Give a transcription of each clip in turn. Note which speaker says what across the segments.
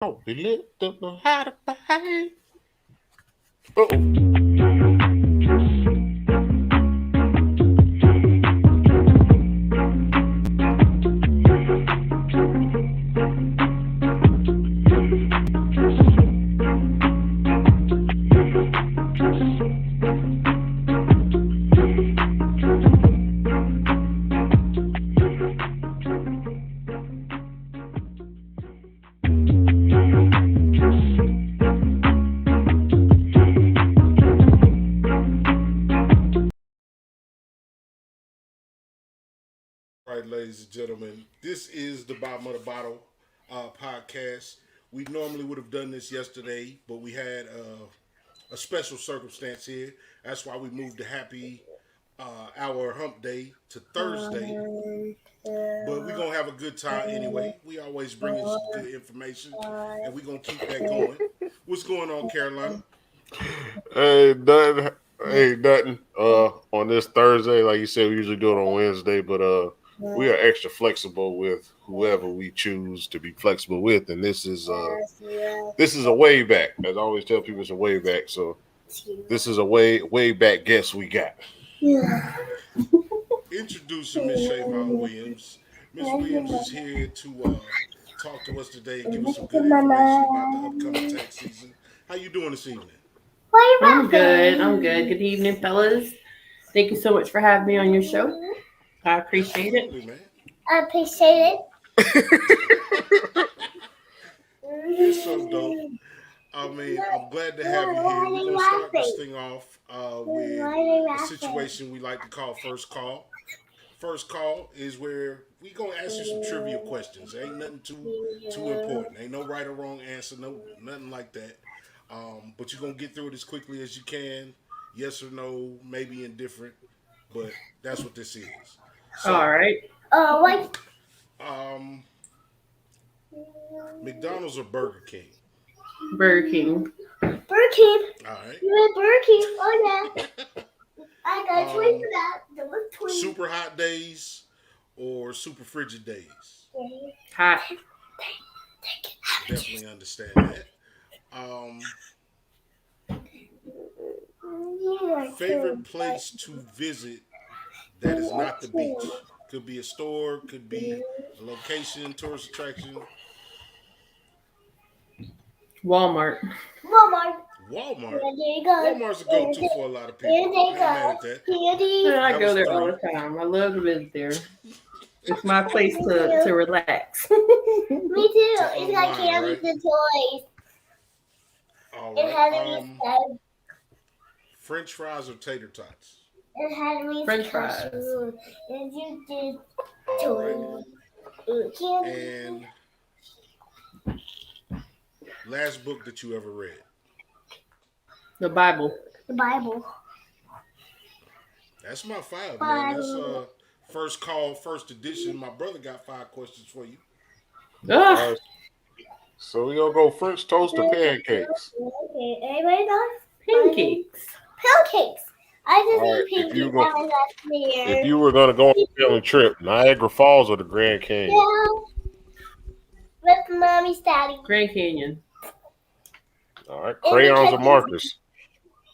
Speaker 1: Oh, we lit, don't know how to behave. Uh-oh. All right, ladies and gentlemen, this is the Bottom of the Bottle podcast. We normally would have done this yesterday, but we had a special circumstance here. That's why we moved the happy hour hump day to Thursday. But we're going to have a good time anyway. We always bring you some good information, and we're going to keep that going. What's going on, Carolina?
Speaker 2: Hey, nothing. Hey, nothing. On this Thursday, like you said, we usually do it on Wednesday, but we are extra flexible with whoever we choose to be flexible with, and this is a way back. As I always tell people, it's a way back. So this is a way back guest we got.
Speaker 1: Introducing Miss Sheivon Williams. Miss Williams is here to talk to us today and give us some good information about the upcoming tax season. How you doing this evening?
Speaker 3: I'm good. Good evening, fellas. Thank you so much for having me on your show. I appreciate
Speaker 1: Absolutely,
Speaker 3: it.
Speaker 1: man.
Speaker 4: I appreciate it.
Speaker 1: It's so dope. I mean, I'm glad to have you here. We're gonna start this thing off with a situation we like to call first call. First call is where we gonna ask you some trivia questions. Ain't nothing too important. Ain't no right or wrong answer. No, nothing like that. But you're gonna get through it as quickly as you can. Yes or no, maybe indifferent, but that's what this is. So,
Speaker 3: All right.
Speaker 4: What?
Speaker 1: um, McDonald's or Burger King?
Speaker 3: Burger King.
Speaker 4: Burger King.
Speaker 1: All right.
Speaker 4: You had Burger King. Oh, yeah. I got a twin for that. There was twin.
Speaker 1: Super hot days or super frigid days?
Speaker 3: Hot.
Speaker 1: Definitely understand that. Favorite place to visit that is not the beach? Could be a store, could be a location, tourist attraction.
Speaker 3: Walmart.
Speaker 4: Walmart.
Speaker 1: Walmart.
Speaker 4: There you go.
Speaker 1: Walmart's a go-to for a lot of people.
Speaker 4: Here
Speaker 1: I
Speaker 4: they
Speaker 1: ain't mad at
Speaker 4: go.
Speaker 1: that.
Speaker 3: I
Speaker 1: That
Speaker 3: go
Speaker 1: was
Speaker 3: there
Speaker 1: three.
Speaker 3: all the time. I love to visit there. It's my place to relax.
Speaker 4: Me too.
Speaker 1: To
Speaker 4: It's like
Speaker 1: unwind,
Speaker 4: candy
Speaker 1: right?
Speaker 4: the toys.
Speaker 1: All
Speaker 4: It
Speaker 1: right.
Speaker 4: had me sad.
Speaker 1: French fries or tater tots?
Speaker 4: It had me
Speaker 3: French fries.
Speaker 4: special. And you did
Speaker 1: All right.
Speaker 4: candy.
Speaker 1: And last book that you ever read?
Speaker 3: The Bible.
Speaker 4: The Bible.
Speaker 1: That's my five, man. That's first call, first edition. My brother got 5 questions for you.
Speaker 3: Ugh.
Speaker 2: So we gonna go French toast or pancakes.
Speaker 4: Okay, everybody knows?
Speaker 3: Pancakes.
Speaker 4: Pancakes. I just
Speaker 2: All right,
Speaker 4: ate
Speaker 2: if you
Speaker 4: pancakes
Speaker 2: go-
Speaker 4: that was last year.
Speaker 2: If you were gonna go on a family trip, Niagara Falls or the Grand Canyon?
Speaker 4: Yeah. With mommy's daddy.
Speaker 3: Grand Canyon.
Speaker 2: All right, crayons or markers?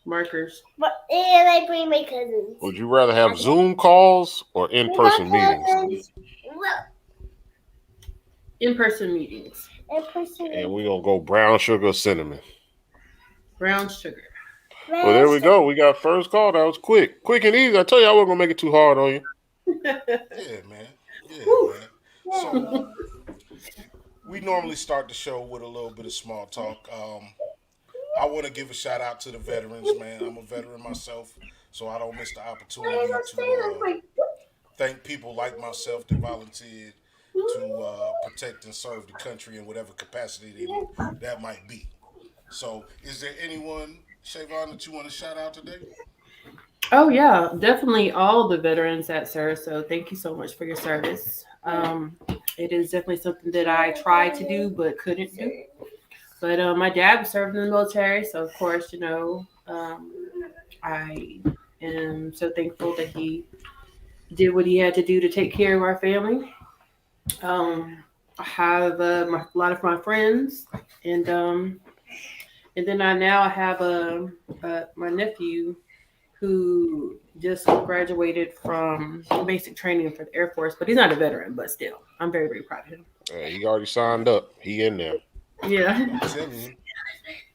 Speaker 3: Markers.
Speaker 4: And I bring my cousins.
Speaker 2: Would you rather have Zoom calls or in-person meetings?
Speaker 3: In-person meetings.
Speaker 2: And we're gonna go brown sugar or cinnamon.
Speaker 3: Brown sugar.
Speaker 2: Well, there we go. We got first call. That was quick and easy. I tell you, I wasn't gonna make it too hard on you.
Speaker 1: Yeah, man. Yeah, man. So we normally start the show with a little bit of small talk. I want to give a shout out to the veterans, man. I'm a veteran myself, so I don't miss the opportunity to thank people like myself that volunteered to protect and serve the country in whatever capacity that might be. So, is there anyone, Sheivon, that you want to shout out today?
Speaker 3: Oh yeah, definitely all the veterans that serve. So thank you so much for your service. It is definitely something that I tried to do but couldn't do. But my dad served in the military, so of course, I am so thankful that he did what he had to do to take care of our family. I have a lot of my friends, and then I have my nephew who just graduated from basic training for the Air Force, but he's not a veteran, but still, I'm very, very proud of him.
Speaker 2: He already signed up. He in there.
Speaker 3: Yeah.
Speaker 1: I'm telling you.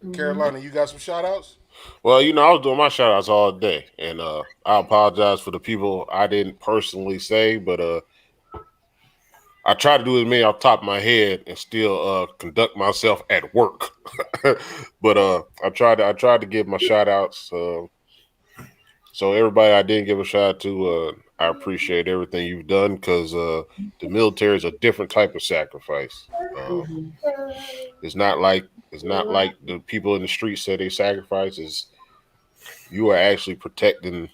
Speaker 3: Mhm.
Speaker 1: Carolina, you got some shout outs?
Speaker 2: Well, I was doing my shout outs all day, and I apologize for the people I didn't personally say, but I try to do as many off the top of my head and still conduct myself at work. But I tried to give my shout outs. So everybody I didn't give a shout out to, I appreciate everything you've done, because the military is a different type of sacrifice.
Speaker 3: Mhm.
Speaker 2: It's not like the people in the streets say they sacrifice. You are actually protecting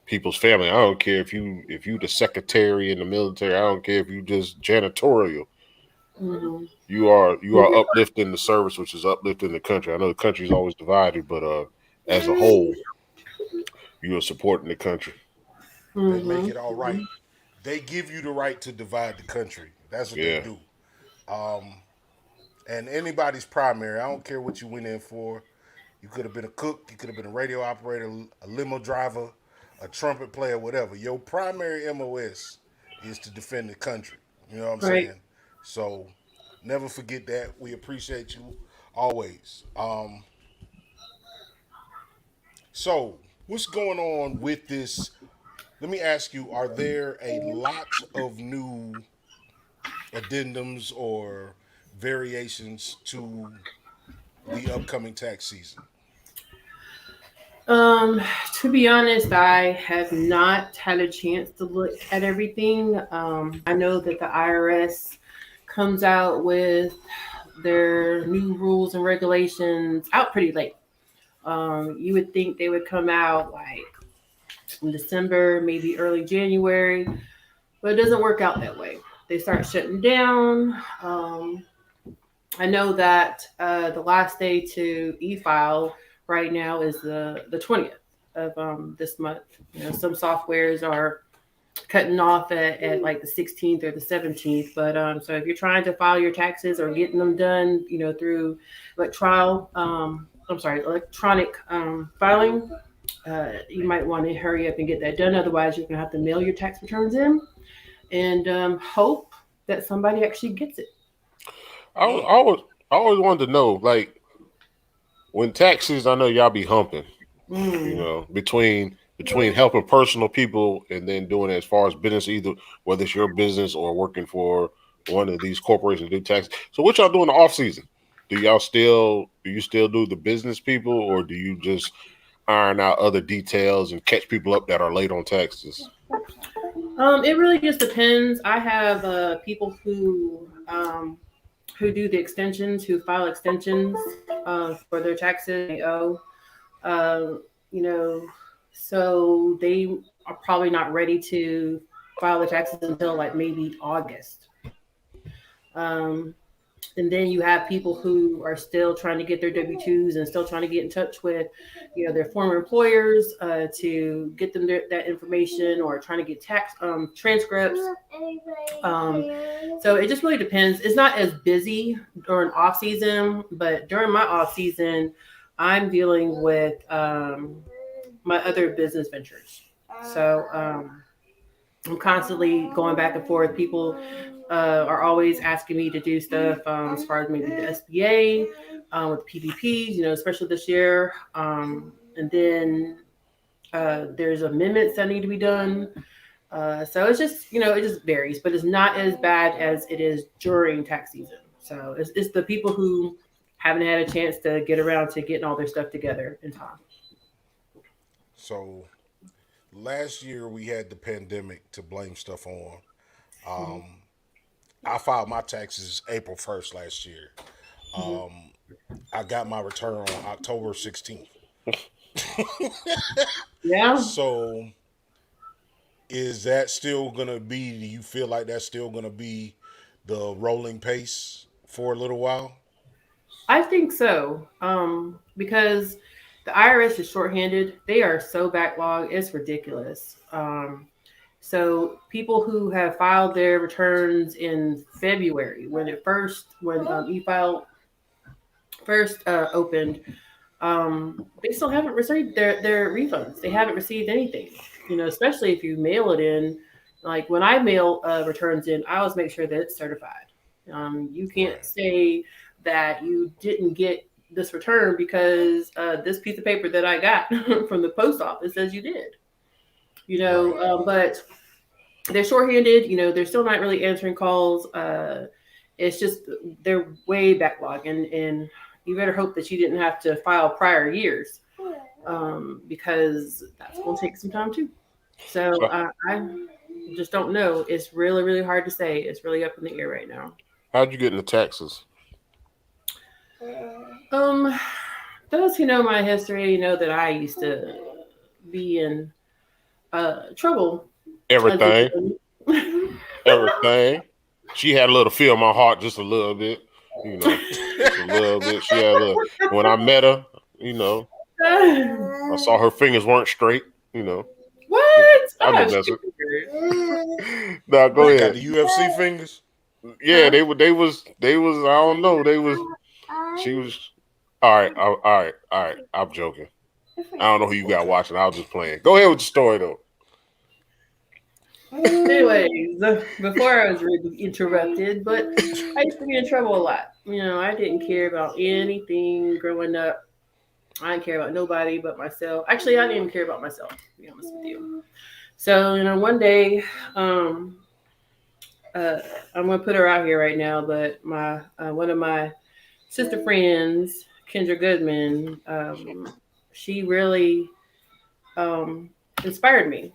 Speaker 2: people's family. I don't care if you the secretary in the military. I don't care if you just janitorial.
Speaker 3: Mhm.
Speaker 2: You are uplifting the service, which is uplifting the country. I know the country is always divided, but as a whole, you are supporting the country.
Speaker 1: They make
Speaker 3: Mhm.
Speaker 1: it all right. They give you the right to divide the country. That's what they
Speaker 2: Yeah.
Speaker 1: do. Um, and anybody's primary, I don't care what you went in for. You could have been a cook, you could have been a radio operator, a limo driver, a trumpet player, whatever. Your primary MOS is to defend the country. You know what I'm
Speaker 3: Right.
Speaker 1: saying? So never forget that. We appreciate you always. So what's going on with this? Let me ask you: are there a lot of new addendums or variations to the upcoming tax season?
Speaker 3: Um, to be honest, I have not had a chance to look at everything. I know that the IRS comes out with their new rules and regulations out pretty late. You would think they would come out like in December, maybe early January, but it doesn't work out that way. They start shutting down. I know that the last day to e-file right now is the 20th of this month. Some softwares are cutting off at like the 16th or the 17th. But so if you're trying to file your taxes or getting them done, through electronic filing, you might want to hurry up and get that done. Otherwise, you're gonna have to mail your tax returns in and hope that somebody actually gets it.
Speaker 2: I, was- I always I always wanted to know, like, when taxes. I know y'all be humping.
Speaker 3: Mm.
Speaker 2: Between helping personal people and then doing it as far as business, either whether it's your business or working for one of these corporations to do taxes. So what y'all do in the off season? Do you still do the business people, or do you just iron out other details and catch people up that are late on taxes?
Speaker 3: It really just depends. I have people who do the extensions, who file extensions for their taxes they owe. Um, you know, so they are probably not ready to file the taxes until like maybe August. Um, and then you have people who are still trying to get their W-2s and still trying to get in touch with, their former employers to get them that information, or trying to get tax transcripts. Um, so it just really depends. It's not as busy during off season, but during my off season, I'm dealing with my other business ventures. So I'm constantly going back and forth. People are always asking me to do stuff as far as maybe the SBA with PPPs, especially this year. And then there's amendments that need to be done. So it's just, it just varies, but it's not as bad as it is during tax season. So it's the people who haven't had a chance to get around to getting all their stuff together in time.
Speaker 1: So last year we had the pandemic to blame stuff on.
Speaker 3: Mhm.
Speaker 1: Um, I filed my taxes April 1st last year.
Speaker 3: Mhm.
Speaker 1: I got my return on October 16th.
Speaker 3: Yeah.
Speaker 1: So is that still gonna be? Do you feel like that's still gonna be the rolling pace for a little while?
Speaker 3: I think so. Because the IRS is shorthanded. They are so backlogged. It's ridiculous. So people who have filed their returns in February, when e-file first opened, they still haven't received their refunds. They haven't received anything. Especially if you mail it in. Like when I mail returns in, I always make sure that it's certified. You can't
Speaker 1: Right.
Speaker 3: say that you didn't get this return because this piece of paper that I got from the post office says you did.
Speaker 1: Right.
Speaker 3: But they're shorthanded. They're still not really answering calls. It's just they're way backlogged, and you better hope that you didn't have to file prior years, because that's going to take some time too. So
Speaker 2: So
Speaker 3: I just don't know. It's really, really hard to say. It's really up in the air right now.
Speaker 2: how'd you get into taxes?
Speaker 3: Um, those who know my history know that I used to be in trouble as a
Speaker 2: Everything,
Speaker 3: young.
Speaker 2: everything. She had a little feel in my heart, just a little bit, just a little bit. She had a little. When I met her, I saw her fingers weren't straight.
Speaker 3: What?
Speaker 2: I
Speaker 3: I
Speaker 2: be
Speaker 3: have
Speaker 2: messing.
Speaker 3: fingers.
Speaker 2: Now go
Speaker 1: They got
Speaker 2: ahead.
Speaker 1: the UFC fingers.
Speaker 2: Yeah,
Speaker 3: Huh?
Speaker 2: they was. I don't know. They was. She was. All right. All right. All right. I'm joking. I don't know who you got
Speaker 1: Okay.
Speaker 2: watching. I was just playing. Go ahead with the story though.
Speaker 3: Anyways, before I was really interrupted, but I used to be in trouble a lot. I didn't care about anything growing up. I didn't care about nobody but myself. Actually, I didn't even care about myself, to be honest with you. So, one day, um, uh, I'm gonna put her out here right now, but my one of my sister friends, Kendra Goodman, she really um, inspired me.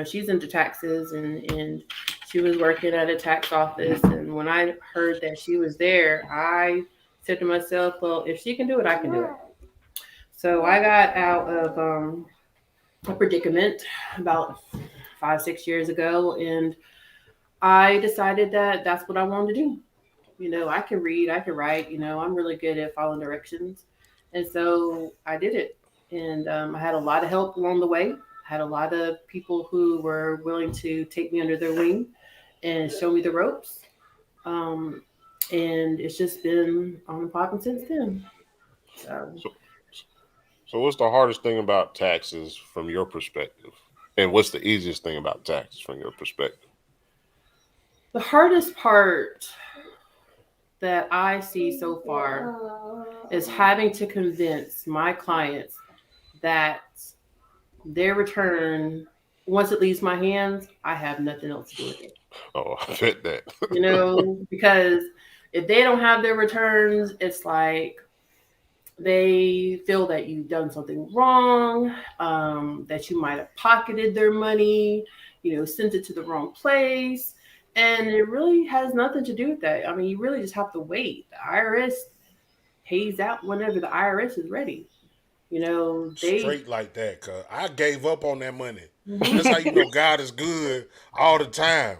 Speaker 3: She's into taxes, and she was working at a tax office. And when I heard that she was there, I said to myself, well, if she can do it, I can do it. So I got out of a predicament about 5, 6 years ago, and I decided that that's what I wanted to do. I can read, I can write, I'm really good at following directions. And so I did it. And I had a lot of help along the way. Had a lot of people who were willing to take me under their wing and show me the ropes. Um, and it's just been on and popping since then. So
Speaker 2: So, so what's the hardest thing about taxes from your perspective? And what's the easiest thing about taxes from your perspective?
Speaker 3: the hardest part that I see so far is having to convince my clients that their return, once it leaves my hands, I have nothing else to do with it.
Speaker 2: Oh, I bet that.
Speaker 3: Because if they don't have their returns, it's like they feel that you've done something wrong, that you might have pocketed their money, sent it to the wrong place. And it really has nothing to do with that. I mean, you really just have to wait. The IRS pays out whenever the IRS is ready. They.
Speaker 1: Straight like that, cuz I gave up on that money. That's how you
Speaker 3: Mhm.
Speaker 1: know God is good all the time.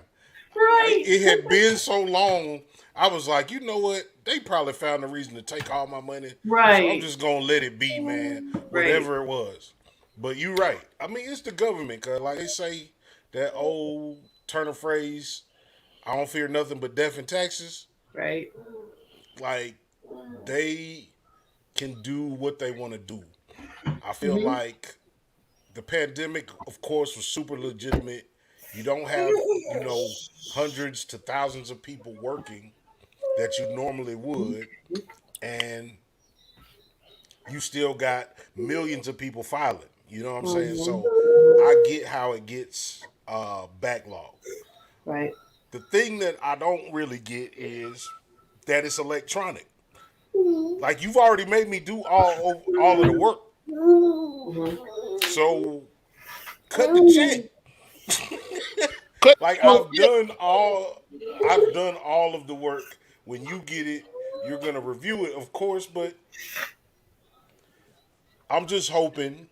Speaker 3: Right.
Speaker 1: It had been so long, I was like, you know what? They probably found a reason to take all my money. So I'm
Speaker 3: Right.
Speaker 1: just going to let it be, man,
Speaker 3: Right.
Speaker 1: whatever it was. But you're right. I mean, it's the government, cuz like they say, that old turn of phrase, I don't fear nothing but death and taxes.
Speaker 3: Right.
Speaker 1: Like, they can do what they want to do. I feel
Speaker 3: Hmm.
Speaker 1: like the pandemic, of course, was super legitimate. You don't have, hundreds to thousands of people working that you normally would, and you still got millions of people filing. You know what I'm saying? So I get how it gets backlogged.
Speaker 3: Right.
Speaker 1: The thing that I don't really get is that it's electronic. Like you've already made me do all of the work.
Speaker 3: Hmm.
Speaker 1: So cut the check.
Speaker 2: Cut.
Speaker 1: Like
Speaker 2: Oh,
Speaker 1: I've done all of the work. When you get it, you're gonna review it, of course, but I'm just hoping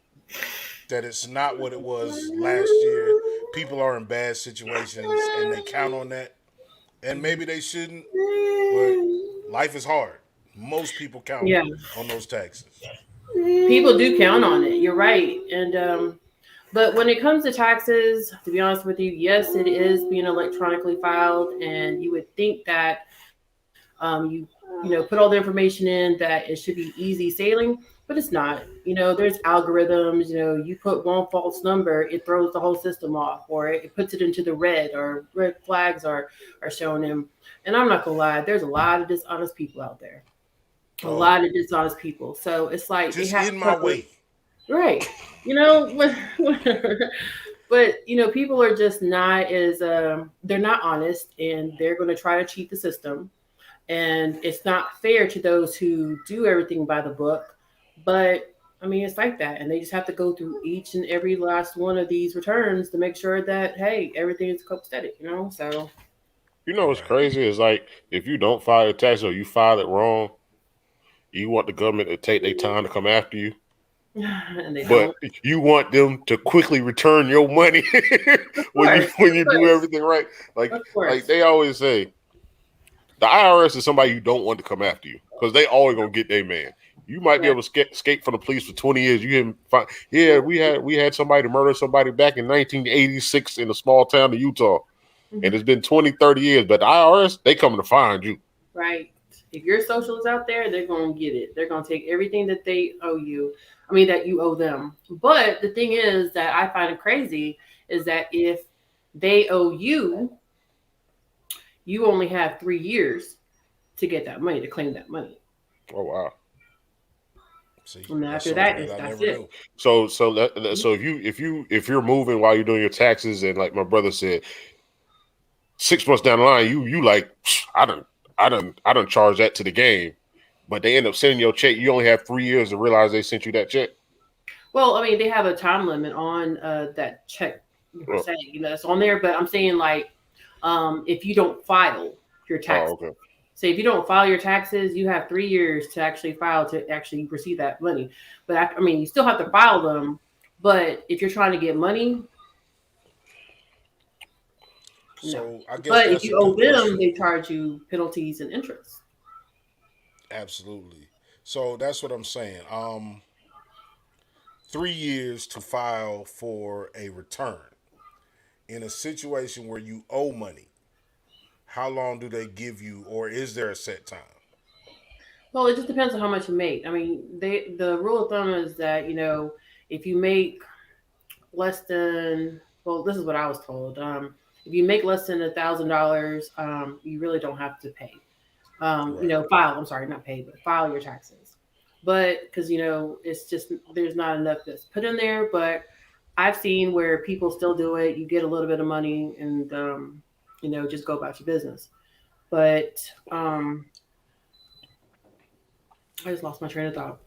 Speaker 1: that it's not what it was last year. People are in bad situations and they count on that. And maybe they shouldn't, but life is hard. Most people count
Speaker 3: Yeah.
Speaker 1: on those taxes.
Speaker 3: People do count on it. You're right. And But when it comes to taxes, to be honest with you, yes, it is being electronically filed, and you would think that you put all the information in that it should be easy sailing, but it's not. There's algorithms. You put one false number, it throws the whole system off, or it puts it into the red, or red flags are showing him. And I'm not gonna lie, there's a lot of dishonest people out there. A
Speaker 1: Oh,
Speaker 3: lot of dishonest people. So it's like they
Speaker 1: just
Speaker 3: have
Speaker 1: in
Speaker 3: to
Speaker 1: my
Speaker 3: cover.
Speaker 1: way.
Speaker 3: Right. Whatever. But people are just not as they're not honest, and they're going to try to cheat the system, and it's not fair to those who do everything by the book. But I mean, it's like that, and they just have to go through each and every last one of these returns to make sure that, hey, everything is copacetic. So
Speaker 2: What's
Speaker 1: Right.
Speaker 2: crazy is like if you don't file your tax or you file it wrong, you want the government to take their time to come after you,
Speaker 3: and they
Speaker 2: but
Speaker 3: don't.
Speaker 2: you want them to quickly return your money
Speaker 3: Of
Speaker 2: when you
Speaker 3: course,
Speaker 2: when
Speaker 3: of
Speaker 2: you do
Speaker 3: course,
Speaker 2: everything right. Like
Speaker 3: of
Speaker 2: like
Speaker 3: course.
Speaker 2: they always say, the IRS is somebody you don't want to come after you because they always gonna get their man. You might be
Speaker 3: Yeah.
Speaker 2: able to escape from the police for 20 years. You didn't find, yeah, we had somebody to murder somebody back in 1986 in a small town in Utah, and
Speaker 3: Mhm.
Speaker 2: it's been 20, 30 years. But the IRS, they coming to find you.
Speaker 3: Right. If your social is out there, they're going to get it. They're going to take everything that they owe you. I mean, that you owe them. But the thing is that I find it crazy is that if they owe you, you only have 3 years to get that money, to claim that money.
Speaker 2: Oh wow.
Speaker 1: See,
Speaker 3: And
Speaker 1: that's
Speaker 3: after
Speaker 1: something
Speaker 3: that,
Speaker 1: that I
Speaker 3: that's
Speaker 1: never
Speaker 3: it.
Speaker 1: knew.
Speaker 2: So if you're moving while you're doing your taxes, and like my brother said, 6 months down the line, you like, I don't charge that to the game, but they end up sending your check. You only have 3 years to realize they sent you that check.
Speaker 3: Well, I mean, they have a time limit on that check per
Speaker 2: Oh,
Speaker 3: se. It's on there. But I'm saying, like, if you don't file your
Speaker 2: oh,
Speaker 3: taxes.
Speaker 2: okay.
Speaker 3: So if you don't file your taxes, you have 3 years to actually file to actually receive that money. But I mean, you still have to file them. But if you're trying to get money, no.
Speaker 1: So I guess
Speaker 3: But if
Speaker 1: that's a
Speaker 3: you owe
Speaker 1: good
Speaker 3: them,
Speaker 1: question.
Speaker 3: they charge you penalties and interest.
Speaker 1: Absolutely. So that's what I'm saying. 3 years to file for a return in a situation where you owe money. How long do they give you, or is there a set time?
Speaker 3: Well, it just depends on how much you make. I mean, the rule of thumb is that if you make less than, well, this is what I was told. If you make less than $1,000, you really don't have to pay.
Speaker 1: Right.
Speaker 3: File. I'm sorry, not pay, but file your taxes. But because it's just there's not enough that's put in there. But I've seen where people still do it. You get a little bit of money, and just go about your business. But I just lost my train of thought.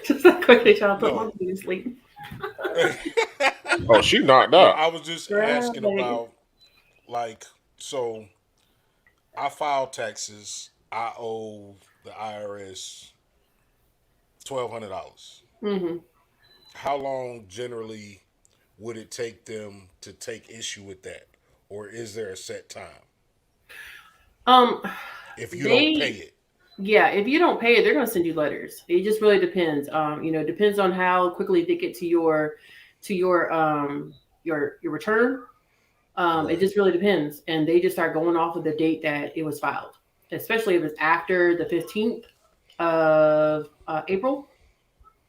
Speaker 3: Just that quickly trying to put my
Speaker 1: No.
Speaker 3: baby to sleep.
Speaker 2: Oh, she knocked
Speaker 1: No,
Speaker 2: out.
Speaker 1: I was just asking
Speaker 3: Right.
Speaker 1: about, like, so I file taxes. I owe the IRS $1,200.
Speaker 3: Hmm.
Speaker 1: How long generally would it take them to take issue with that, or is there a set time
Speaker 3: Um,
Speaker 1: if you don't pay
Speaker 3: they
Speaker 1: it?
Speaker 3: Yeah, if you don't pay it, they're gonna send you letters. It just really depends. Depends on how quickly they get to your return. It
Speaker 1: Right.
Speaker 3: just really depends, and they just start going off of the date that it was filed, especially if it's after the 15th of April.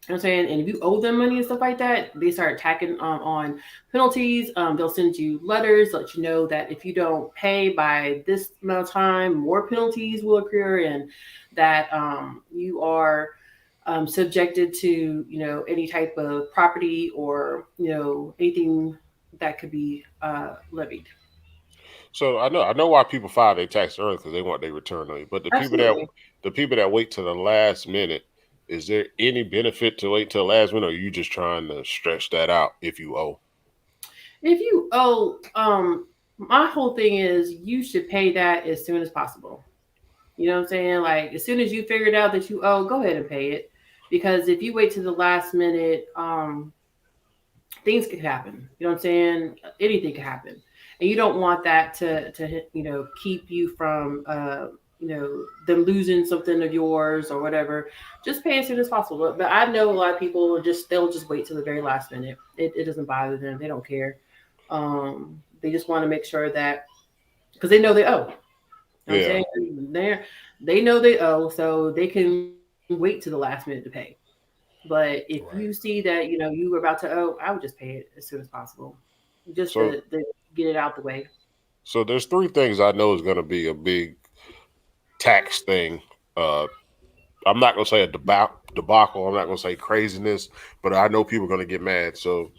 Speaker 3: You know what I'm saying? And if you owe them money and stuff like that, they start attacking on penalties. They'll send you letters, let you know that if you don't pay by this amount of time, more penalties will occur, and that you are subjected to any type of property or anything that could be levied.
Speaker 2: So I know why people file their tax early because they want their return on you. But
Speaker 3: Absolutely.
Speaker 2: the people that wait to the last minute, is there any benefit to wait till the last minute, or are you just trying to stretch that out if you owe?
Speaker 3: If you owe, my whole thing is you should pay that as soon as possible. You know what I'm saying? Like as soon as you figured out that you owe, go ahead and pay it. Because if you wait to the last minute, things could happen. You know what I'm saying? Anything could happen, and you don't want that to keep you from them losing something of yours or whatever. Just pay as soon as possible. But I know a lot of people they'll just wait till the very last minute. It doesn't bother them. They don't care. They just want to make sure that because they know they owe. You know what I'm
Speaker 2: Yeah.
Speaker 3: saying? They know they owe, so they can wait to the last minute to pay. But if you
Speaker 1: Right.
Speaker 3: see that you were about to owe, I would just pay it as soon as possible, just
Speaker 2: So
Speaker 3: to get it out the way.
Speaker 2: so there's three things I know is going to be a big tax thing. Uh, I'm not going to say a debacle. I'm not going to say craziness, but I know people are going to get mad. So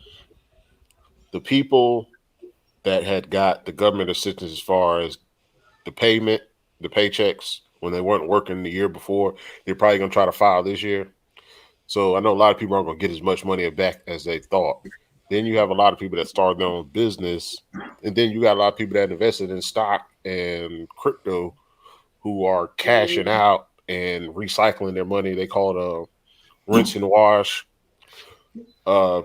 Speaker 2: the people that had got the government assistance as far as the payment, the paychecks when they weren't working the year before, they're probably going to try to file this year. So I know a lot of people aren't going to get as much money back as they thought. Then you have a lot of people that started their own business, and then you got a lot of people that invested in stock and crypto who are cashing out and recycling their money. They call it a rinse and wash. Uh,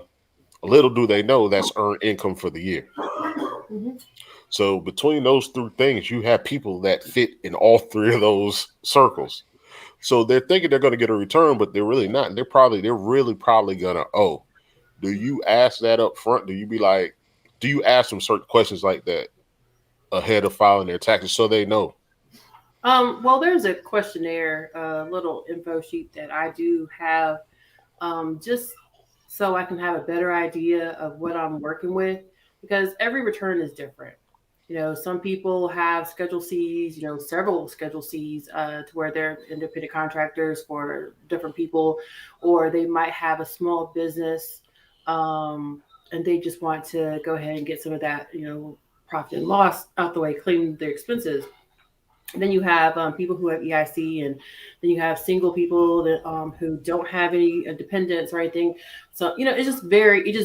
Speaker 2: Little do they know that's earned income for the year.
Speaker 3: Mhm.
Speaker 2: So between those three things, you have people that fit in all three of those circles. So they're thinking they're going to get a return, but they're really not. They're really probably going to owe. Do you ask that up front? Do you ask them certain questions like that ahead of filing their taxes so they know?
Speaker 3: Well, there's a questionnaire, a little info sheet that I do have, just so I can have a better idea of what I'm working with, because every return is different. Some people have Schedule C's, several Schedule C's, to where they're independent contractors for different people, or they might have a small business, and they just want to go ahead and get some of that, profit and loss out the way, clean their expenses. And then you have people who have EIC, and then you have single people that who don't have any dependents or anything. So it just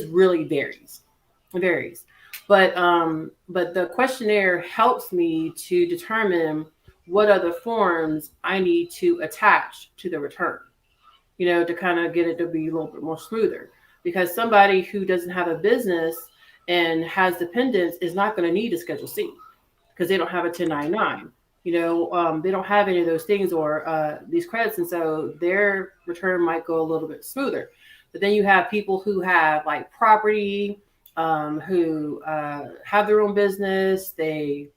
Speaker 3: really varies. It varies. But the questionnaire helps me to determine what other forms I need to attach to the return. To kind of get it to be a little bit more smoother. Because somebody who doesn't have a business and has dependents is not going to need a Schedule C because they don't have a 1099. They don't have any of those things or these credits, and so their return might go a little bit smoother. But then you have people who have like property, who have their own business. They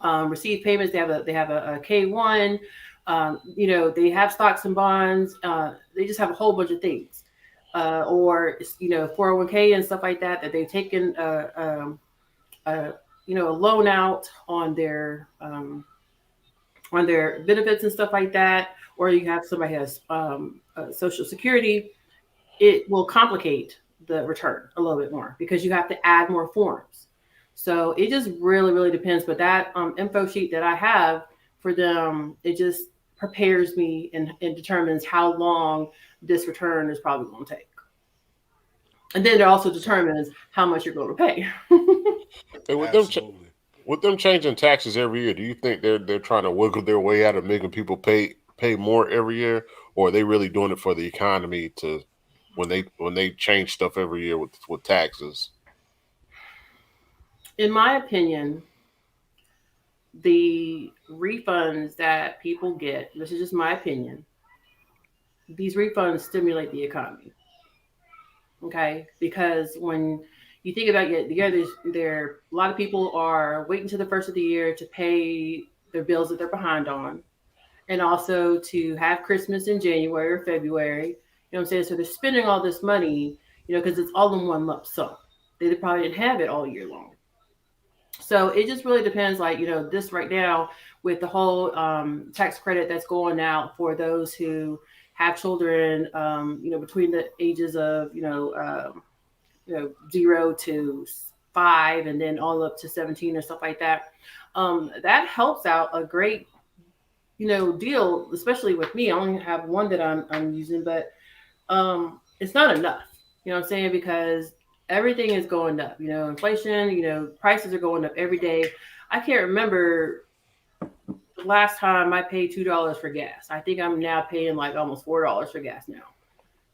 Speaker 3: receive payments. They have a K1. They have stocks and bonds. They just have a whole bunch of things, or 401k and stuff like that they've taken a loan out on their benefits and stuff like that, or you have somebody who has Social Security. It will complicate the return a little bit more because you have to add more forms. So it just really, really depends. But that info sheet that I have for them, it just prepares me and determines how long this return is probably going to take. And then it also determines how much you're going to pay.
Speaker 2: And
Speaker 1: Absolutely.
Speaker 2: with them changing taxes every year, do you think they're trying to wiggle their way out of making people pay more every year, or are they really doing it for the economy to when they change stuff every year with taxes?
Speaker 3: In my opinion, the refunds that people get, this is just my opinion, these refunds stimulate the economy. Okay, because when you think about it, there a lot of people are waiting to the first of the year to pay their bills that they're behind on, and also to have Christmas in January or February. What I'm saying? So they're spending all this money, because it's all in one lump sum. They probably didn't have it all year long. So it just really depends. Like, this right now with the whole tax credit that's going out for those who have children, between the ages of, 0 to 5, and then all up to 17 or stuff like that. That helps out a great, deal, especially with me. I only have one that I'm using, but it's not enough. What I'm saying? Because everything is going up. Inflation. Prices are going up every day. I can't remember the last time I paid $2 for gas. I think I'm now paying like almost $4 for gas now.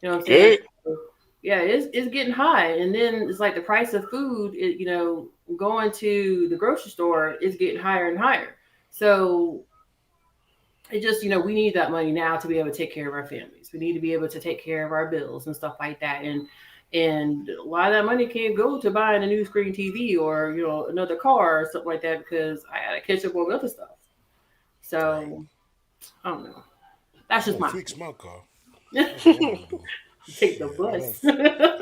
Speaker 3: What I'm saying?
Speaker 2: Okay.
Speaker 3: Yeah, it's getting high, and then it's like the price of food. Going to the grocery store is getting higher and higher. So it just, we need that money now to be able to take care of our families. We need to be able to take care of our bills and stuff like that. And a lot of that money can't go to buying a new screen TV or, another car or something like that because I gotta catch up on other stuff.
Speaker 1: Right.
Speaker 3: So I don't know. That's
Speaker 1: I'm
Speaker 3: just
Speaker 1: gonna
Speaker 3: my
Speaker 1: fix my car. That's what I'm gonna do.
Speaker 3: take the
Speaker 1: Shit,
Speaker 3: bus.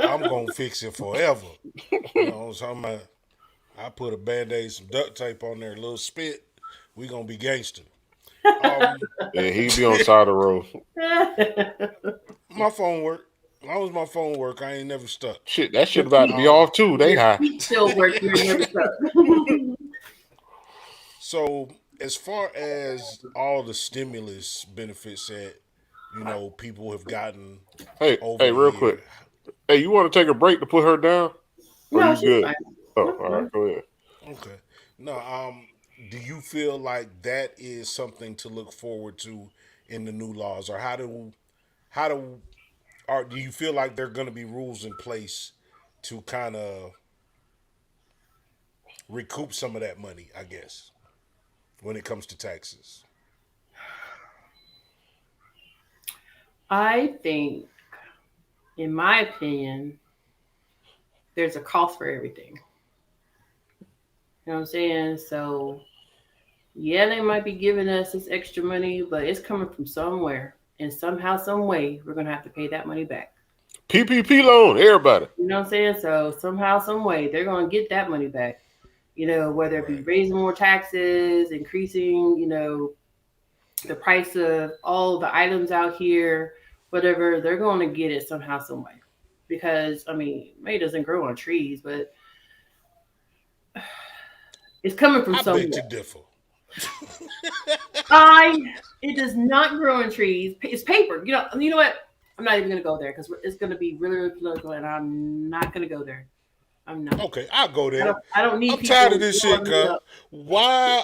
Speaker 1: I'm gonna fix it forever. So I put a band-aid, some duct tape on there, a little spit. We gonna be gangster. Um,
Speaker 2: Yeah, he be on the side of the road.
Speaker 1: my phone work. As long as my phone work, I ain't never stuck.
Speaker 2: Shit, that shit
Speaker 3: Your
Speaker 2: about to
Speaker 3: feet,
Speaker 2: be
Speaker 1: Um,
Speaker 2: off too. They
Speaker 3: your
Speaker 2: high.
Speaker 3: feet still work. You're never stuck.
Speaker 1: so as far as all the stimulus benefits that people have gotten
Speaker 2: Hey,
Speaker 1: over
Speaker 2: hey,
Speaker 1: the
Speaker 2: real
Speaker 1: year.
Speaker 2: quick. Hey, you want to take a break to put her down? Or
Speaker 3: No,
Speaker 2: you
Speaker 3: she's
Speaker 2: good?
Speaker 3: fine.
Speaker 2: Oh,
Speaker 3: That's
Speaker 2: all
Speaker 3: fine.
Speaker 2: right, go ahead.
Speaker 1: Okay. No. Do you feel like that is something to look forward to in the new laws, or how do or do you feel like there are going to be rules in place to kind of recoup some of that money? I guess when it comes to taxes.
Speaker 3: I think, in my opinion, there's a cost for everything. You know what I'm saying? So, yeah, they might be giving us this extra money, but it's coming from somewhere. And somehow, some way, we're going to have to pay that money back.
Speaker 2: PPP loan, everybody.
Speaker 3: You know what I'm saying? So, somehow, some way, they're going to get that money back. Whether it be
Speaker 1: Right.
Speaker 3: raising more taxes, increasing, the price of all the items out here, whatever, they're going to get it somehow, some way. Because, May doesn't grow on trees, but it's coming from
Speaker 1: I beg to
Speaker 3: somewhere.
Speaker 1: differ.
Speaker 3: I It does not grow on trees. It's paper. You know what? I'm not even gonna go there because it's gonna be really, really political, and I'm not gonna go there. I'm not.
Speaker 1: Okay, I'll go
Speaker 3: I
Speaker 1: there.
Speaker 3: don't. I don't need
Speaker 1: I'm tired of
Speaker 3: people
Speaker 1: this shit,
Speaker 3: blowing me
Speaker 1: cuz.
Speaker 3: up.
Speaker 1: Why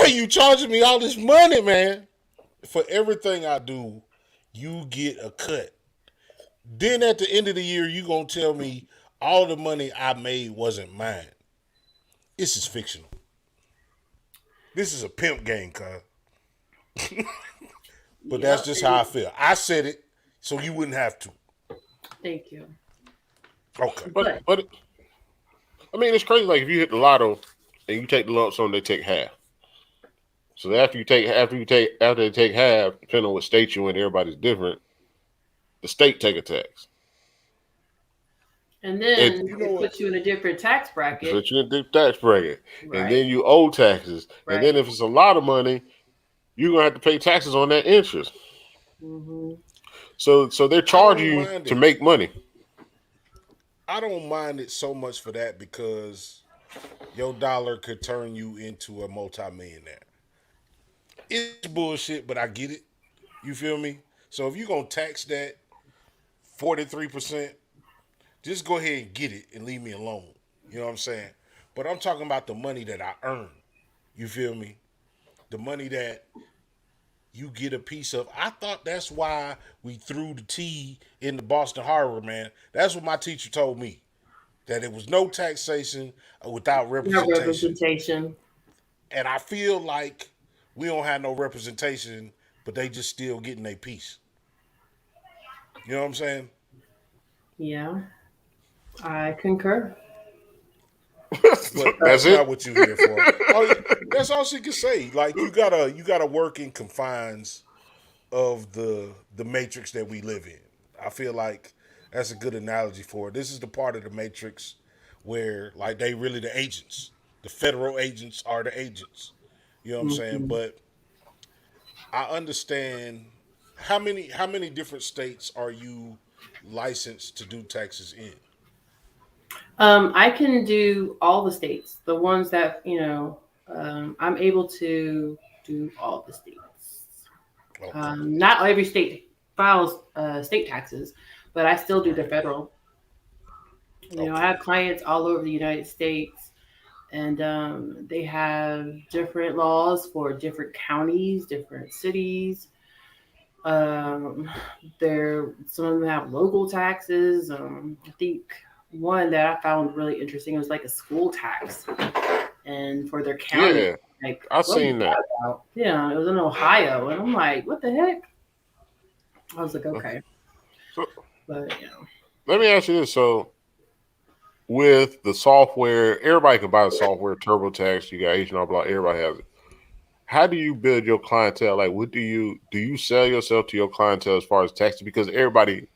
Speaker 1: are you charging me all this money, man? For everything I do, you get a cut. Then at the end of the year, you gonna tell me all the money I made wasn't mine. This is fictional. This is a pimp game, cuz. But that's
Speaker 3: Yep.
Speaker 1: just how I feel. I said it, so you wouldn't have to.
Speaker 3: Thank you.
Speaker 1: Okay.
Speaker 3: But
Speaker 2: But I mean, it's crazy. Like if you hit the lotto and you take the lump sum, they take half. So after they take half, depending on what state you're in, everybody's different. The state take a tax.
Speaker 3: and
Speaker 2: It
Speaker 3: then
Speaker 1: You know
Speaker 3: it
Speaker 1: what?
Speaker 3: puts you in a different tax bracket,
Speaker 2: puts you in the tax bracket, and
Speaker 3: right?
Speaker 2: then you owe taxes. And then
Speaker 3: Right.
Speaker 2: if it's a lot of money, you're gonna have to pay taxes on that interest.
Speaker 3: Hmm.
Speaker 2: So they're
Speaker 1: I
Speaker 2: charging
Speaker 1: don't
Speaker 2: you
Speaker 1: mind
Speaker 2: to
Speaker 1: it.
Speaker 2: make money.
Speaker 1: I don't mind it so much for that because your dollar could turn you into a multimillionaire. It's bullshit, but I get it. You feel me? So if you're gonna tax that 43%, just go ahead and get it and leave me alone. You know what I'm saying? But I'm talking about the money that I earn. You feel me? The money that you get a piece of. I thought that's why we threw the T in the Boston Harbor, man. That's what my teacher told me. That it was no taxation without
Speaker 3: No
Speaker 1: representation.
Speaker 3: representation.
Speaker 1: And I feel like we don't have no representation, but they just still getting a piece. You know what I'm saying?
Speaker 3: Yeah, I concur.
Speaker 1: But
Speaker 2: That's
Speaker 1: that's not
Speaker 2: it.
Speaker 1: what you're here for. That's all she can say. Like you gotta work in confines of the matrix that we live in. I feel like that's a good analogy for it. This is the part of the matrix where like they really the agents. The federal agents are the agents. You know what I'm saying?
Speaker 3: Mhm.
Speaker 1: But I understand how many different states are you licensed to do taxes in?
Speaker 3: I can do all the states, the ones that I'm able to do all the states.
Speaker 1: Okay.
Speaker 3: Not every state files state taxes, but I still do the
Speaker 1: Right.
Speaker 3: federal. I
Speaker 1: Okay.
Speaker 3: have clients all over the United States, and they have different laws for different counties, different cities. Um, some of them have local taxes. I think one that I found really interesting was like a school tax. and for their county.
Speaker 2: Yeah,
Speaker 3: Like,
Speaker 2: I
Speaker 3: what was
Speaker 2: seen
Speaker 3: that
Speaker 2: that.
Speaker 3: about? Yeah, it was in Ohio, and I'm like, what the heck? I was like, okay,
Speaker 2: So
Speaker 3: but
Speaker 2: let me ask you this: so with the software, everybody can buy the software. TurboTax, you got H&R Block, everybody has it. How do you build your clientele? Like, what do you sell yourself to your clientele as far as taxes? Because everybody,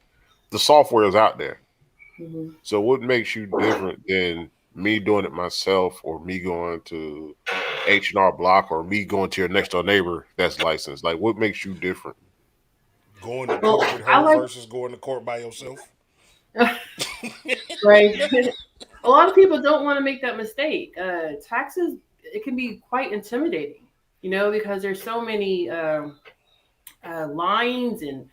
Speaker 2: the software is out there.
Speaker 3: hmm
Speaker 2: So what makes you different than me doing it myself, or me going to H&R Block, or me going to your next door neighbor that's licensed? Like, what makes you different?
Speaker 1: Going to
Speaker 3: well,
Speaker 1: court with
Speaker 3: I
Speaker 1: her
Speaker 3: like
Speaker 1: versus going to court by yourself.
Speaker 3: right. A lot of people don't want to make that mistake. Taxes, it can be quite intimidating, because there's so many lines and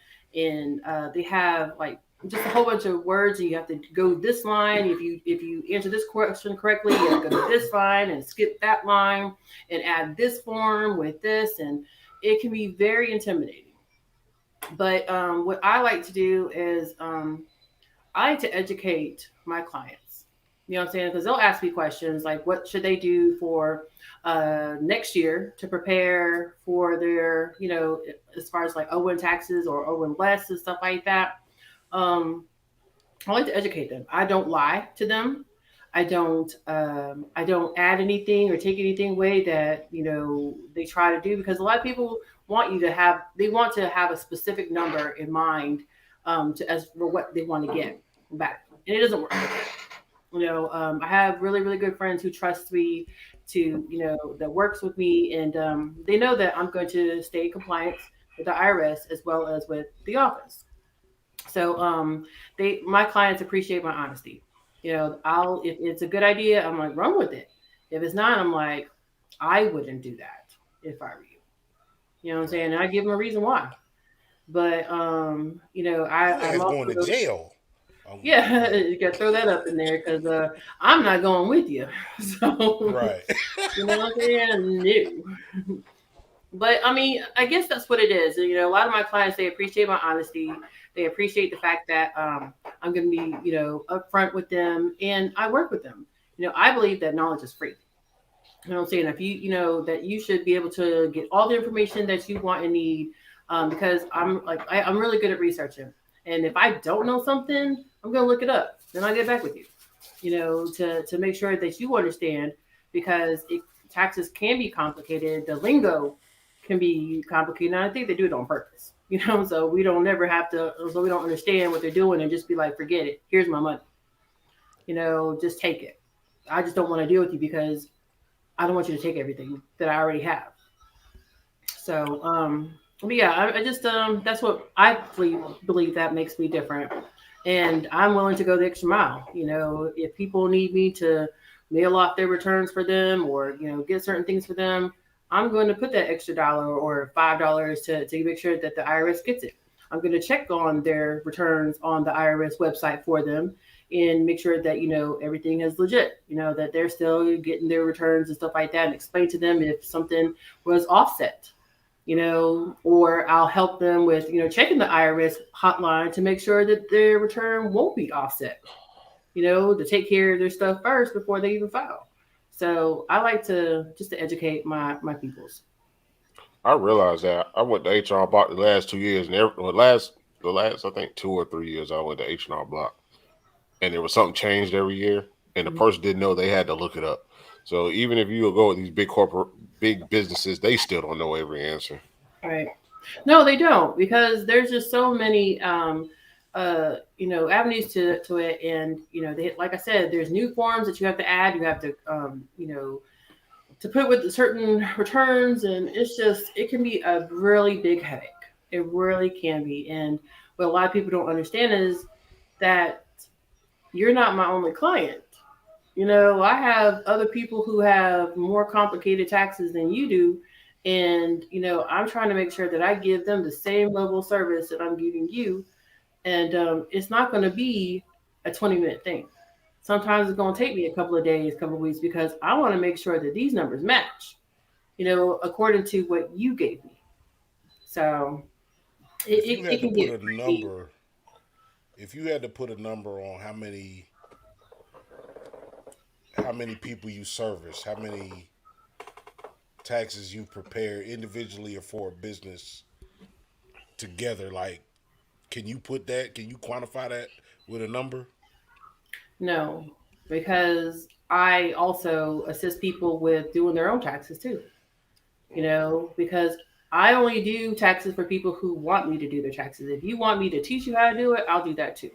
Speaker 3: they have like just a whole bunch of words, and you have to go this line. If you answer this question correctly, you have to go to this line and skip that line and add this form with this, and it can be very intimidating. But what I like to do is I like to educate my clients. You know what I'm saying? Because they'll ask me questions like, what should they do for next year to prepare for their, as far as like owing taxes or owing less and stuff like that. Um, I like to educate them. I don't lie to them. I don't add anything or take anything away that they try to do, because a lot of people want to have a specific number in mind, to as for what they want to get back, and it doesn't work like that. I have really really good friends who trust me to that works with me, and they know that I'm going to stay in compliance with the IRS as well as with the office. So my clients appreciate my honesty. I'll if it's a good idea, I'm like, run with it. If it's not, I'm like, I wouldn't do that if I were you. You know what I'm saying? And I give them a reason why. But
Speaker 1: Your
Speaker 3: I'm
Speaker 1: ass going to
Speaker 3: also,
Speaker 1: jail.
Speaker 3: yeah, you got to throw that up in there, because I'm not going with you. So
Speaker 1: Right.
Speaker 3: you know what I'm saying? No. But I mean, I guess that's what it is. A lot of my clients, they appreciate my honesty. They appreciate the fact that I'm going to be, upfront with them, and I work with them. I believe that knowledge is free. You know what I'm saying? If that you should be able to get all the information that you want and need, because I'm really good at researching. And if I don't know something, I'm going to look it up. Then I'll get back with you, to make sure that you understand, because taxes can be complicated. The lingo can be complicated. And I think they do it on purpose, so we don't never have to, so we don't understand what they're doing and just be like, forget it. Here's my money, just take it. I just don't want to deal with you because I don't want you to take everything that I already have. So, but yeah, I just that's what I believe that makes me different, and I'm willing to go the extra mile. If people need me to mail off their returns for them, or get certain things for them, I'm going to put that extra dollar or $5 to make sure that the IRS gets it. I'm going to check on their returns on the IRS website for them and make sure that everything is legit. That they're still getting their returns and stuff like that, and explain to them if something was offset. Or I'll help them with checking the IRS hotline to make sure that their return won't be offset. To take care of their stuff first before they even file. So I like to just to educate my peoples.
Speaker 2: I realized that I went to H&R Block the last 2 years, and the last I think 2 or 3 years I went to H&R Block, and there was something changed every year, and the
Speaker 3: Mhm.
Speaker 2: person didn't know, they had to look it up. So even if you go with these big businesses, they still don't know every answer.
Speaker 3: Right. No, they don't, because there's just so many avenues to it, and they, like I said, there's new forms that you have to add. You have to to put with certain returns, and it can be a really big headache. It really can be. And what a lot of people don't understand is that you're not my only client. I have other people who have more complicated taxes than you do. And, I'm trying to make sure that I give them the same level of service that I'm giving you. And it's not going to be a 20-minute thing. Sometimes it's going to take me a couple of days, couple of weeks, because I want to make sure that these numbers match, according to what you gave me. So it,
Speaker 1: If you
Speaker 3: it, it
Speaker 1: had to
Speaker 3: can
Speaker 1: put
Speaker 3: get
Speaker 1: a
Speaker 3: tricky.
Speaker 1: number, if you had to put a number on how many how many people you service, how many taxes you prepare individually or for a business together. Like, can you put that? Can you quantify that with a number?
Speaker 3: No, because I also assist people with doing their own taxes too. Because I only do taxes for people who want me to do their taxes. If you want me to teach you how to do it, I'll do that too.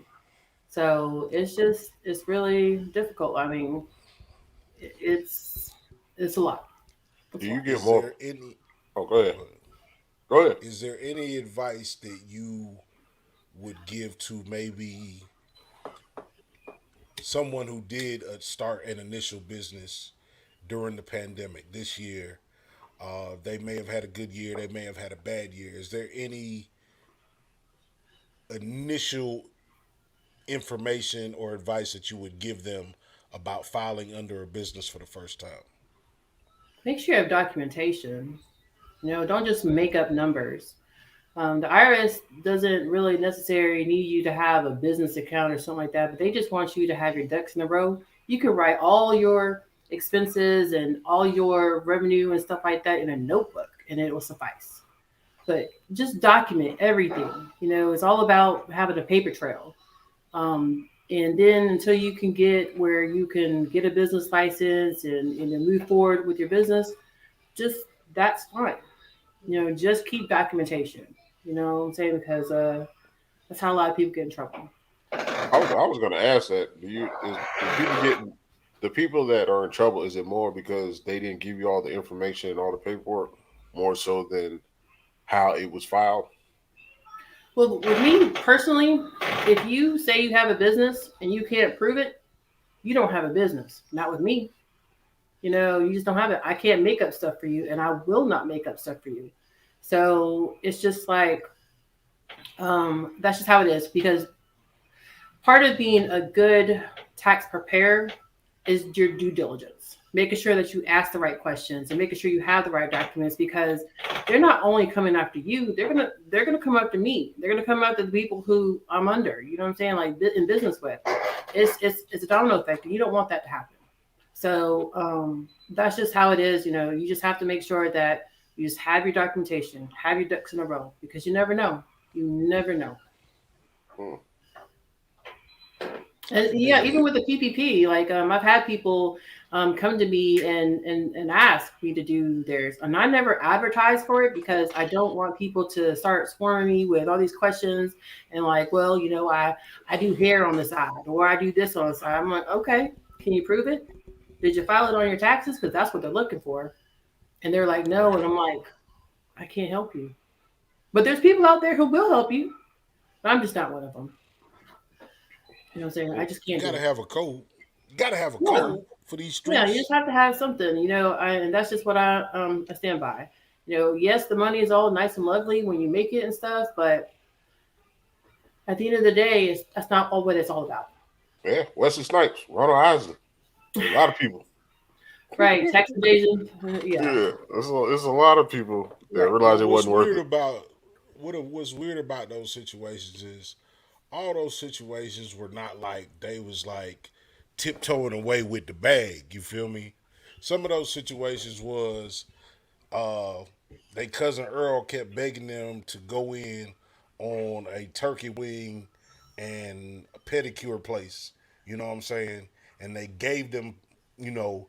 Speaker 3: So it's really difficult. I mean, it's it's a lot.
Speaker 2: Do
Speaker 3: It's a
Speaker 2: you
Speaker 3: lot.
Speaker 2: get
Speaker 1: Is
Speaker 2: more?
Speaker 1: there any?
Speaker 2: Oh, go ahead.
Speaker 1: Go ahead.
Speaker 2: Go ahead.
Speaker 1: Is there any advice that you would give to maybe someone who did start an initial business during the pandemic this year? They may have had a good year. They may have had a bad year. Is there any initial information or advice that you would give them about filing under a business for the first time?
Speaker 3: Make sure you have documentation. Don't just make up numbers. The IRS doesn't really necessarily need you to have a business account or something like that, but they just want you to have your ducks in a row. You can write all your expenses and all your revenue and stuff like that in a notebook, and it will suffice. But just document everything. It's all about having a paper trail. And then until you can get where you can get a business license and then move forward with your business, just that's fine. Just keep documentation. You know what I'm saying? Because that's how a lot of people get in trouble.
Speaker 2: I was going to ask that. Do people get the people that are in trouble? Is it more because they didn't give you all the information and all the paperwork, more so than how it was filed?
Speaker 3: Well, with me personally, if you say you have a business and you can't prove it, you don't have a business. Not with me. You just don't have it. I can't make up stuff for you, and I will not make up stuff for you. So it's just like that's just how it is. Because part of being a good tax preparer is your due diligence, making sure that you ask the right questions and making sure you have the right documents, because they're not only coming after you, they're gonna come after me. They're gonna come after the people who I'm under. You know what I'm saying? Like in business with. It's a domino effect, and you don't want that to happen. So that's just how it is. You just have to make sure that you just have your documentation, have your ducks in a row, because you never know. You never know.
Speaker 2: Hmm.
Speaker 3: And yeah, even with the PPP, like I've had people come to me and ask me to do theirs, and I never advertise for it because I don't want people to start swarming me with all these questions and like, well, I do hair on the side or I do this on the side. I'm like, okay, can you prove it? Did you file it on your taxes? Because that's what they're looking for. And they're like, no, and I'm like, I can't help you. But there's people out there who will help you. But I'm just not one of them. You know what I'm saying? I just
Speaker 1: You
Speaker 3: can't do
Speaker 1: gotta
Speaker 3: it.
Speaker 1: have a code. You gotta have a
Speaker 3: Yeah.
Speaker 1: code for these
Speaker 3: Yeah, you
Speaker 1: streets.
Speaker 3: just have to have something, and that's just what I stand by. Yes, the money is all nice and lovely when you make it and stuff, but at the end of the day, that's not all what it's all about.
Speaker 2: Yeah, Wesley Snipes, Ronald Isley, a lot of people.
Speaker 3: Right. Tax evasion. Yeah.
Speaker 2: Yeah, there's a lot of people that
Speaker 3: Right.
Speaker 2: realized
Speaker 1: But
Speaker 2: it wasn't worth it.
Speaker 1: what's weird about those situations is all those situations were not like they was like tiptoeing away with the bag. You feel me? Some of those situations was uh they cousin Earl kept begging them to go in on a turkey wing and a pedicure place. You know what I'm saying? And they gave them, you know,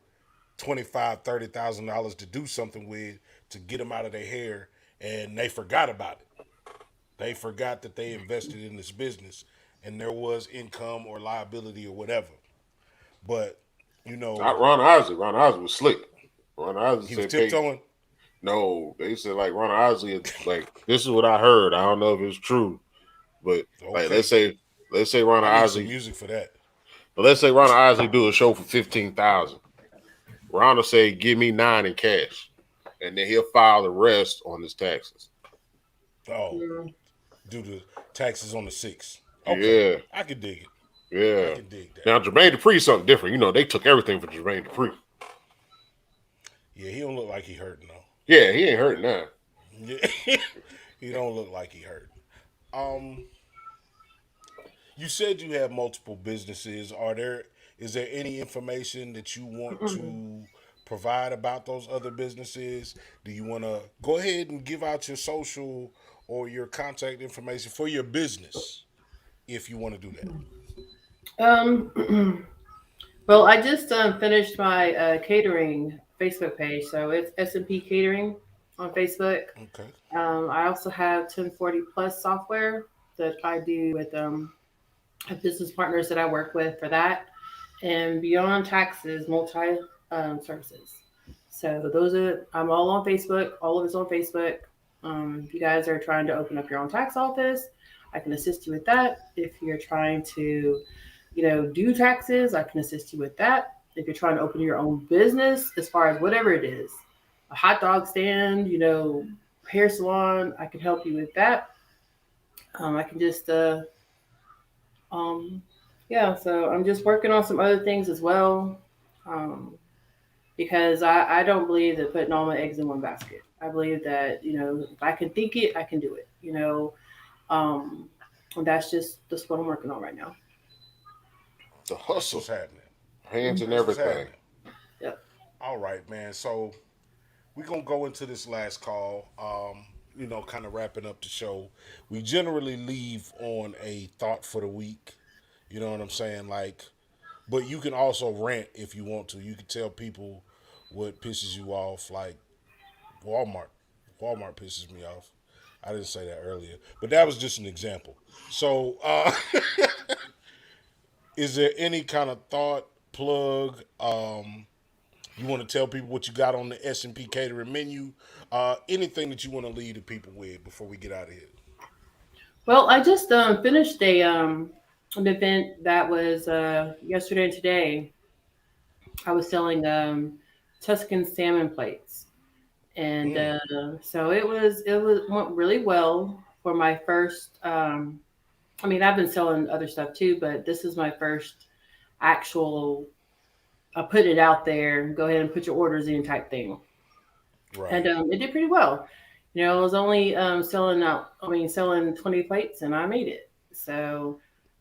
Speaker 1: 25, $30,000 to do something with to get them out of their hair, and they forgot about it. They forgot that they invested in this business, and there was income or liability or whatever. But you know,
Speaker 2: Not Ron Isley. Ron Isley was slick. Ron Isley
Speaker 1: he was
Speaker 2: said, "Pay."
Speaker 1: tiptoeing.
Speaker 2: No, they said like Ron Isley. Like this is what I heard. I don't know if it's true, but like
Speaker 1: Okay,
Speaker 2: let's say Ron
Speaker 1: I need some
Speaker 2: Isley.
Speaker 1: music for that.
Speaker 2: But let's say Ron Isley do a show for 15,000. Ron will say, "Give me 9 in cash," and then he'll file the rest on his taxes.
Speaker 1: Oh,
Speaker 3: Mm.
Speaker 1: due to taxes on the six. Okay,
Speaker 2: Yeah,
Speaker 1: I can dig it. I
Speaker 2: yeah.
Speaker 1: can dig that.
Speaker 2: Now Jermaine Dupri is something different. They took everything for Jermaine Dupri.
Speaker 1: Yeah, he don't look like he hurting though.
Speaker 2: Yeah, he ain't hurting now.
Speaker 1: Yeah, he don't look like he hurt. Um, you said you have multiple businesses. is there any information that you want
Speaker 3: Mm-mm.
Speaker 1: to provide about those other businesses? Do you want to go ahead and give out your social or your contact information for your business if you want to do that?
Speaker 3: Well, I just finished my catering Facebook page, so it's S&P Catering on Facebook.
Speaker 1: Okay.
Speaker 3: I also have 1040 Plus software that I do with business partners that I work with for that, and Beyon Taxes Multi Services. So those are I'm all on Facebook. All of it's on Facebook. If you guys are trying to open up your own tax office, I can assist you with that. If you're trying to, do taxes, I can assist you with that. If you're trying to open your own business, as far as whatever it is, a hot dog stand, hair salon, I can help you with that. I can just um, yeah, so I'm just working on some other things as well. Um, because I don't believe that putting all my eggs in one basket. I believe that, if I can think it, I can do it, Um, and that's what I'm working on right now.
Speaker 2: The
Speaker 1: That's
Speaker 2: hustle,
Speaker 1: what's happening.
Speaker 2: hands and
Speaker 1: That's what's
Speaker 2: everything.
Speaker 1: happening.
Speaker 3: Yep.
Speaker 1: All right, man. So we're gonna go into this last call. Kind of wrapping up the show. We generally leave on a thought for the week. You know what I'm saying? Like, but you can also rant if you want to. You can tell people what pisses you off. Like Walmart. Walmart pisses me off. I didn't say that earlier, but that was just an example. So, is there any kind of thought plug? You want to tell people what you got on the S&P catering menu? Anything that you want to leave the people with before we get out of here?
Speaker 3: Well, I just finished an event that was yesterday and today. I was selling Tuscan salmon plates, and
Speaker 1: Mm,
Speaker 3: so it was went really well for my first. I mean, I've been selling other stuff too, but this is my first actual. I put it out there. Go ahead and put your orders in type thing, and
Speaker 1: right.
Speaker 3: it did pretty well. I was only selling 20 plates, and I made it. So,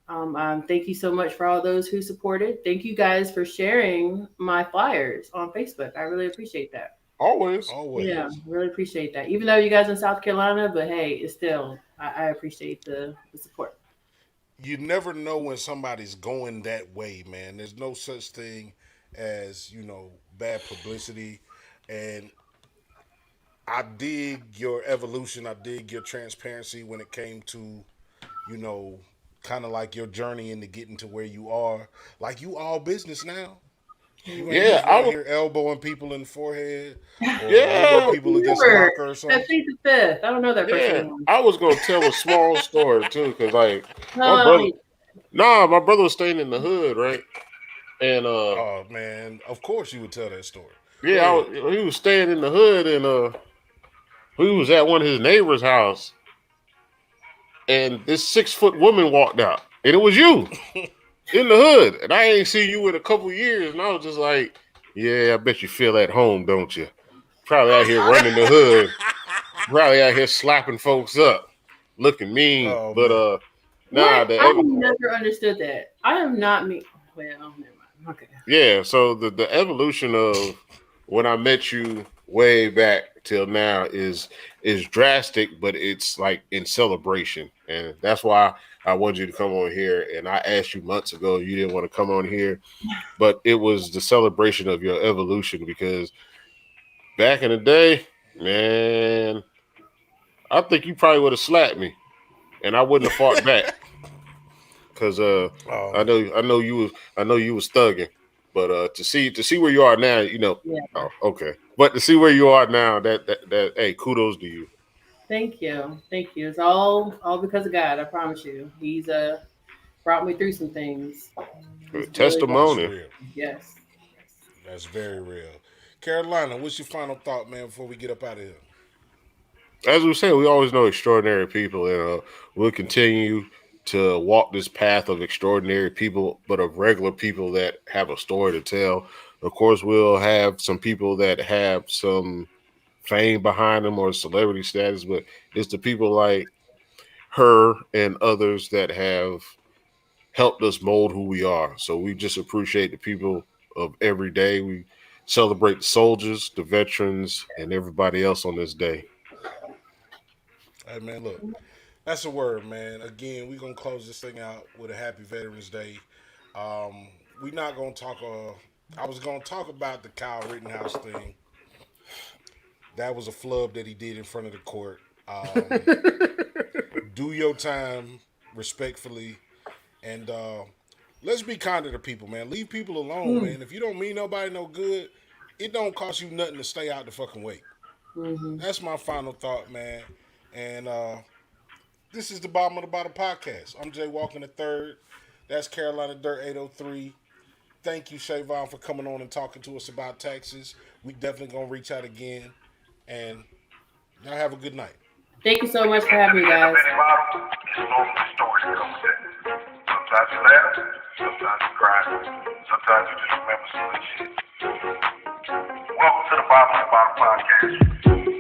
Speaker 3: thank you so much for all those who supported. Thank you guys for sharing my flyers on Facebook. I really appreciate that.
Speaker 2: Always.
Speaker 3: Yeah,
Speaker 1: Always.
Speaker 3: really appreciate that. Even though you guys in South Carolina, but hey, it's still I appreciate the support.
Speaker 1: You never know when somebody's going that way, man. There's no such thing as, bad publicity. And I dig your evolution. I dig your transparency when it came to, you know, kind of like your journey into getting to where you are. Like, you all business now. You ain't
Speaker 2: Yeah,
Speaker 1: just
Speaker 2: I
Speaker 1: out
Speaker 2: was.
Speaker 1: here elbowing people in the forehead or elbow
Speaker 2: Yeah,
Speaker 1: people against a
Speaker 3: Remember
Speaker 1: locker or
Speaker 3: that
Speaker 1: something.
Speaker 3: Faith the Fifth. I don't know that person
Speaker 2: yeah.
Speaker 3: anymore.
Speaker 2: I was gonna tell a small story too, cause like my
Speaker 3: No,
Speaker 2: brother. Nah, my brother was staying in the hood, right? And
Speaker 1: Oh, man. Of course you would tell that story. Go
Speaker 2: yeah,
Speaker 1: ahead.
Speaker 2: he was staying in the hood, and we was at one of his neighbor's house, and this 6 foot woman walked out, and it was you in the hood, and I ain't seen you in a couple years, and I was just like, yeah, I bet you feel at home, don't you? Probably out here running the hood, probably out here slapping folks up, looking mean,
Speaker 1: Oh,
Speaker 2: but
Speaker 1: man.
Speaker 2: nah,
Speaker 3: what? I never understood that. I am not me. Well, never mind. Okay.
Speaker 2: yeah, so the evolution of when I met you way back till now is drastic, but it's like in celebration, and that's why I wanted you to come on here. And I asked you months ago, you didn't want to come on here, but it was the celebration of your evolution because back in the day, man, I think you probably would have slapped me, and I wouldn't have fought back because
Speaker 1: Oh, man.
Speaker 2: I know you was thugging, but to see where you are now,
Speaker 3: Yeah.
Speaker 2: oh, okay, but to see where you are now, that hey, kudos to you.
Speaker 3: Thank you. Thank you. It's all because of God. I promise you. He's brought me through some things. He's really brought
Speaker 1: That's
Speaker 2: Testimony.
Speaker 1: real.
Speaker 3: yes. Yes.
Speaker 1: That's very real. Carolina, what's your final thought, man, before we get up out of here?
Speaker 2: As we say, we always know extraordinary people, and we'll continue to walk this path of extraordinary people, but of regular people that have a story to tell. Of course, we'll have some people that have some fame behind them or celebrity status, but it's the people like her and others that have helped us mold who we are. So we just appreciate the people of every day. We celebrate the soldiers, the veterans, and everybody else on this day.
Speaker 1: Hey man, look, that's a word, man. Again, we're gonna close this thing out with a happy Veterans Day. Um, we're not gonna talk. I was gonna talk about the Kyle Rittenhouse thing. That was a flub that he did in front of the court. Do your time respectfully, and let's be kind to the people, man. Leave people alone, man. If you don't mean nobody no good, it don't cost you nothing to stay out the fucking way. That's my final thought, man. And this is the Bottom of the Bottom podcast. I'm Jay Walking the Third. That's Carolina Dirt 803. Thank you, Sheivon, for coming on and talking to us about taxes. We definitely gonna reach out again, and y'all have a good night.
Speaker 3: Thank you so much for having me, guys.
Speaker 5: Sometimes you laugh, sometimes you cry, sometimes you just remember some good shit. Welcome to the Bottom of the Bottom podcast.